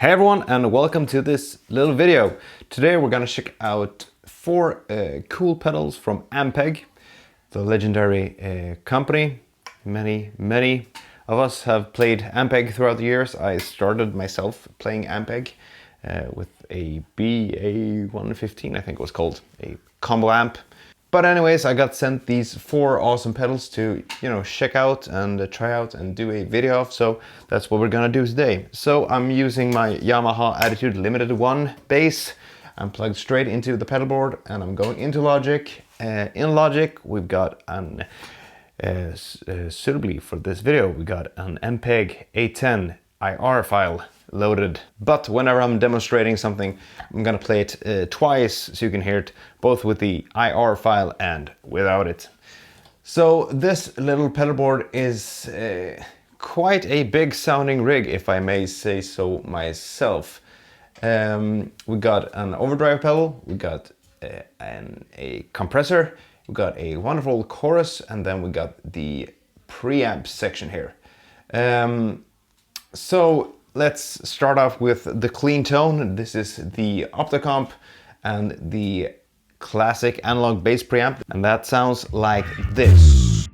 Hey everyone, and welcome to this little video. Today we're gonna check out four cool pedals from Ampeg, the legendary company. Many of us have played Ampeg throughout the years. I started myself playing Ampeg with a BA115, I think it was called, a combo amp. But anyways, I got sent these four awesome pedals to, check out and try out and do a video of, so that's what we're gonna do today. So I'm using my Yamaha Attitude Limited 1 bass. I'm plugged straight into the pedal board and I'm going into Logic. In Logic, we've got an, suitably for this video, we got an Ampeg A10 IR file loaded, but whenever I'm demonstrating something, I'm gonna play it twice so you can hear it both with the IR file and without it. So this little pedal board is quite a big sounding rig, if I may say so myself. We got an overdrive pedal, we got a compressor, we got a wonderful chorus, and then we got the preamp section here. So let's start off with the clean tone. This is the Opto Comp and the classic analog bass preamp, and that sounds like this.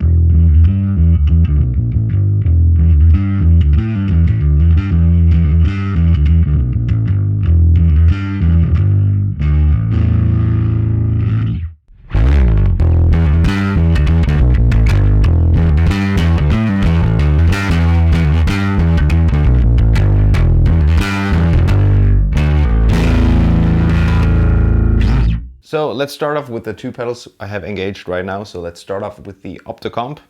So let's start off with the two pedals I have engaged right now. So let's start off with the Opto Comp.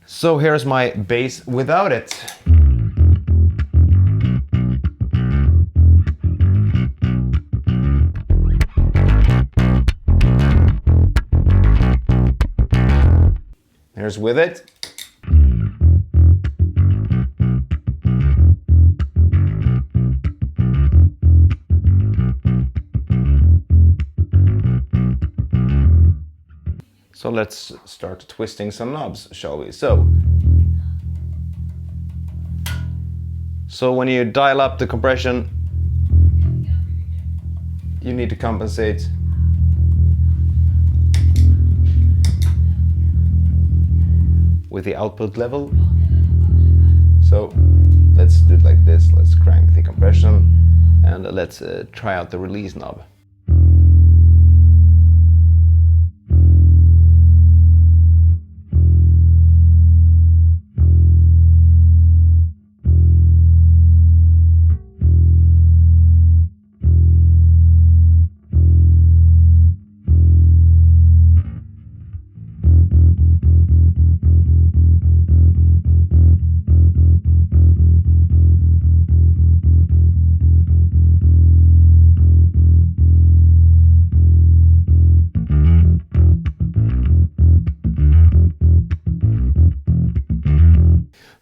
So here's my bass without it. Here's with it. So let's start twisting some knobs, shall we? So when you dial up the compression, you need to compensate with the output level. So let's do it like this. Let's crank the compression and let's try out the release knob.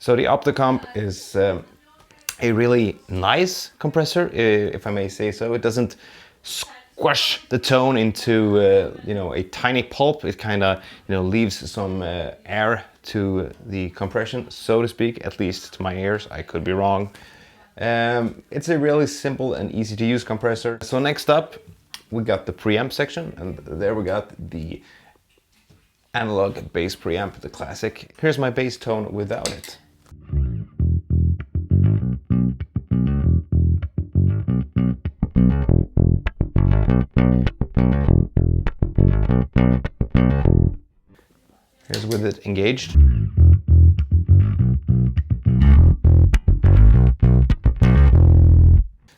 So the Opto Comp is a really nice compressor, if I may say so. It doesn't squash the tone into a tiny pulp. It kind of leaves some air to the compression, so to speak, at least to my ears. I could be wrong. It's a really simple and easy to use compressor. So next up, we got the preamp section, and there we got the analog bass preamp, the classic. Here's my bass tone without it. Here's with it engaged.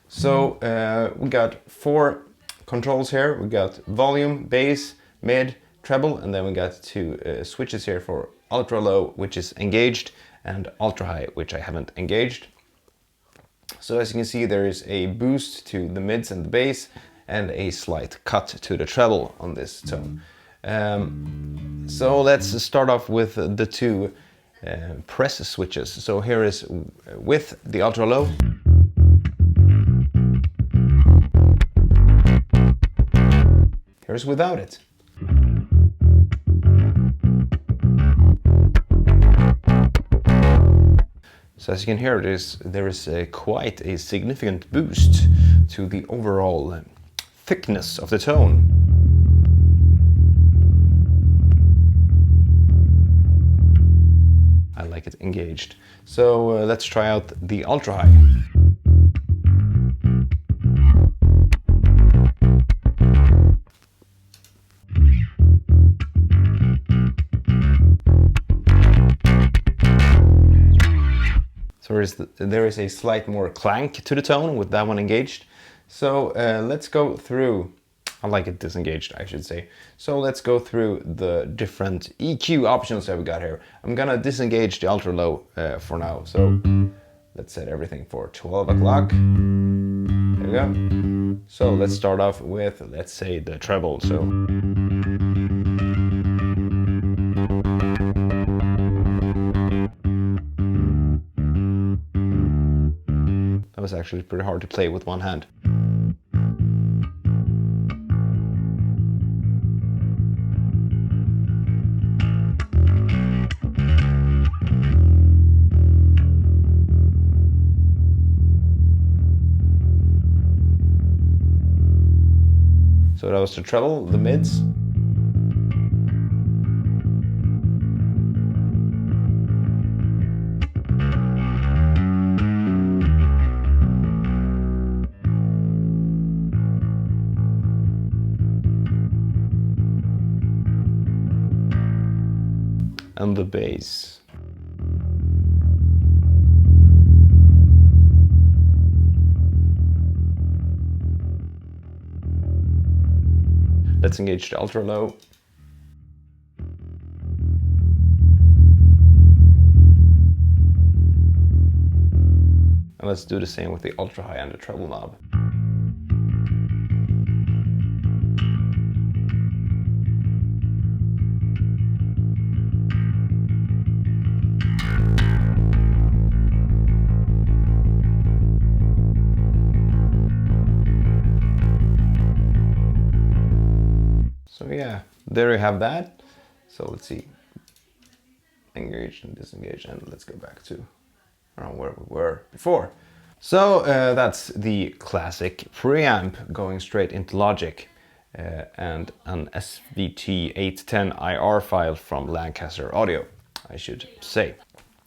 So we got four controls here. We got volume, bass, mid, treble, and then we got two switches here for ultra low, which is engaged, and ultra high, which I haven't engaged. So as you can see, there is a boost to the mids and the bass, and a slight cut to the treble on this tone. So let's start off with the two press switches. So here is with the ultra low. Here's without it. So as you can hear, there is quite a significant boost to the overall thickness of the tone. I like it engaged. So let's try out the ultra high. So there is a slight more clank to the tone with that one engaged. So let's go through, I like it disengaged, I should say. So let's go through the different EQ options that we got here. I'm gonna disengage the ultra low for now. So let's set everything for 12 o'clock. There we go. So let's start off with, let's say, the treble. So that was actually pretty hard to play with one hand. So that was the treble, the mids. And the bass. Let's engage the ultra low. And let's do the same with the ultra high and the treble knob. So yeah, there you have that. So let's see, engage and disengage, and let's go back to around where we were before. So that's the classic preamp going straight into Logic and an SVT810IR file from Lancaster Audio, I should say.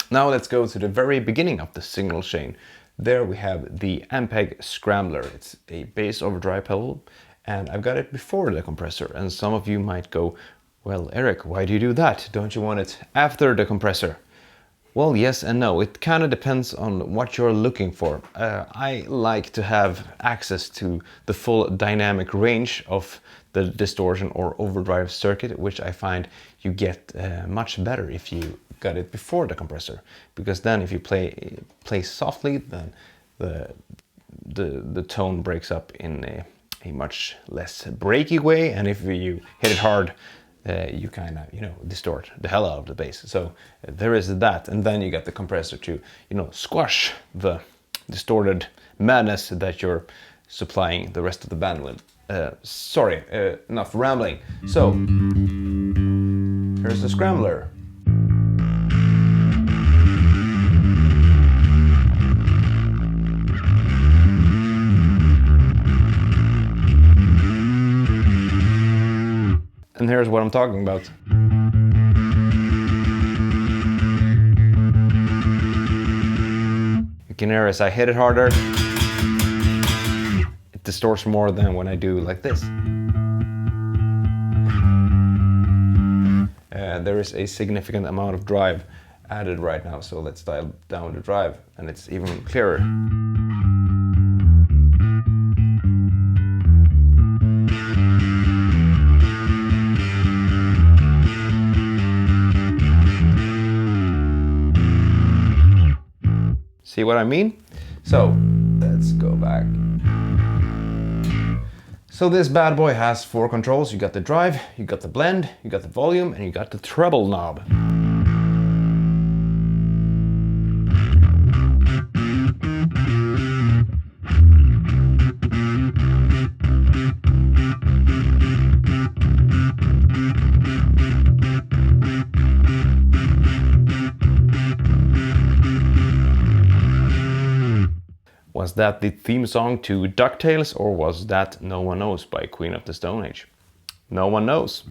Now let's go to the very beginning of the signal chain. There we have the Ampeg Scrambler. It's a bass overdrive pedal, and I've got it before the compressor. And some of you might go, well, Erik, why do you do that? Don't you want it after the compressor? Well, yes and no. It kind of depends on what you're looking for. I like to have access to the full dynamic range of the distortion or overdrive circuit, which I find you get much better if you got it before the compressor. Because then if you play softly, then the tone breaks up in a much less breaky way, and if you hit it hard, you kind of, distort the hell out of the bass. So there is that, and then you get the compressor to, squash the distorted madness that you're supplying the rest of the band with. Sorry, enough rambling. So here's the Scrambler. And here's what I'm talking about. You can hear as I hit it harder, it distorts more than when I do like this. There is a significant amount of drive added right now, so let's dial down the drive and it's even clearer. See what I mean? So let's go back. So this bad boy has 4 controls. You got the drive, you got the blend, you got the volume, and you got the treble knob. Was that the theme song to DuckTales, or was that No One Knows by Queen of the Stone Age? No one knows.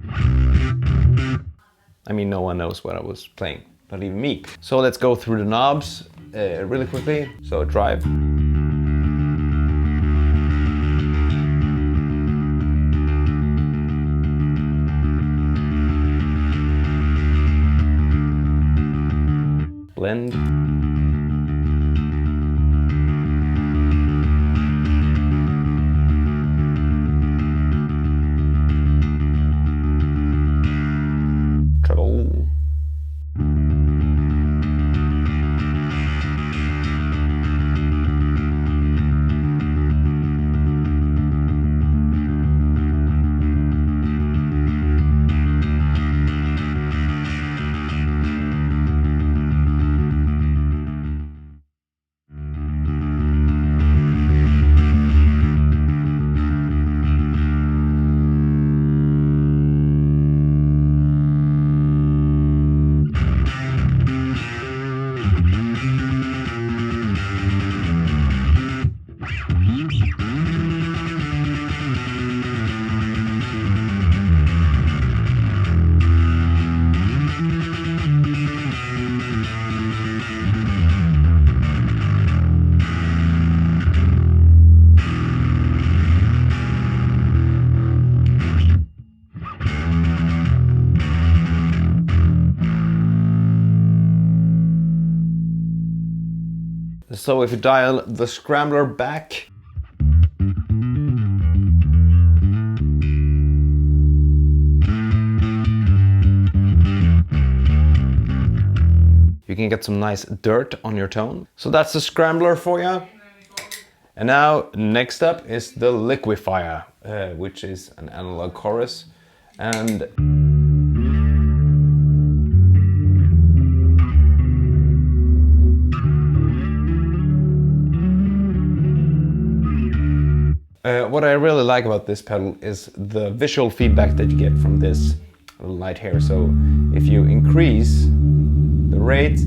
I mean, no one knows what I was playing, not even me. So let's go through the knobs really quickly. So drive. Blend. Treble. So if you dial the Scrambler back, you can get some nice dirt on your tone. So that's the Scrambler for you. And now next up is the Liquifier, which is an analog chorus. And what I really like about this pedal is the visual feedback that you get from this little light here. So if you increase the rate,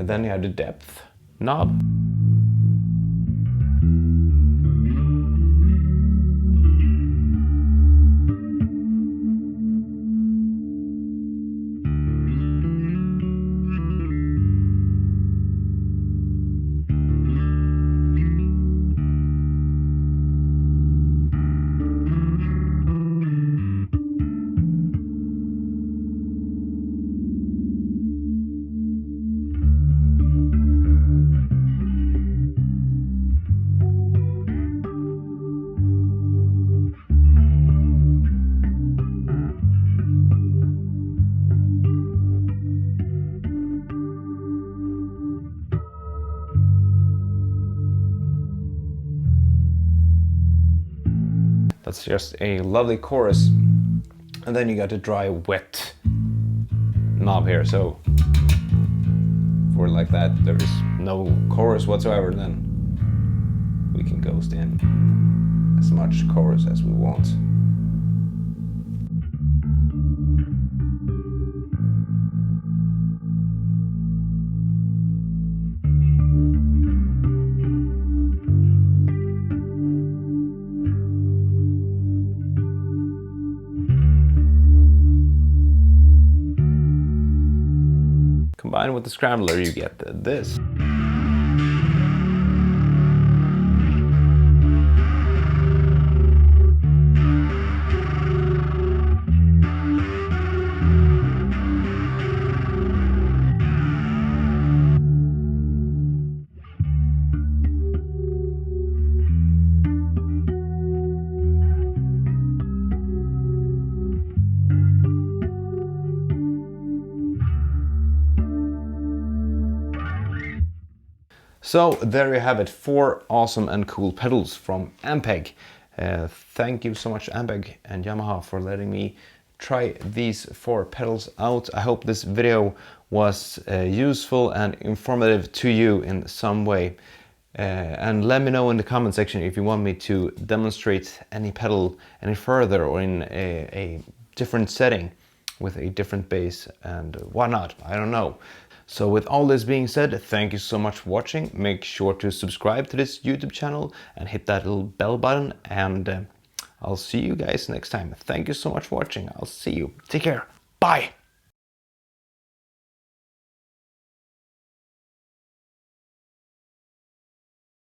then you have the depth knob. That's just a lovely chorus. And then you got the dry wet knob here. So for like that, there is no chorus whatsoever, then we can ghost in as much chorus as we want. Combined with the Scrambler, you get this. So there you have it, 4 awesome and cool pedals from Ampeg. Thank you so much Ampeg and Yamaha for letting me try these 4 pedals out. I hope this video was useful and informative to you in some way. And let me know in the comment section if you want me to demonstrate any pedal any further or in a different setting with a different bass and whatnot. I don't know. So with all this being said, thank you so much for watching. Make sure to subscribe to this YouTube channel and hit that little bell button, and I'll see you guys next time. Thank you so much for watching. I'll see you. Take care. Bye.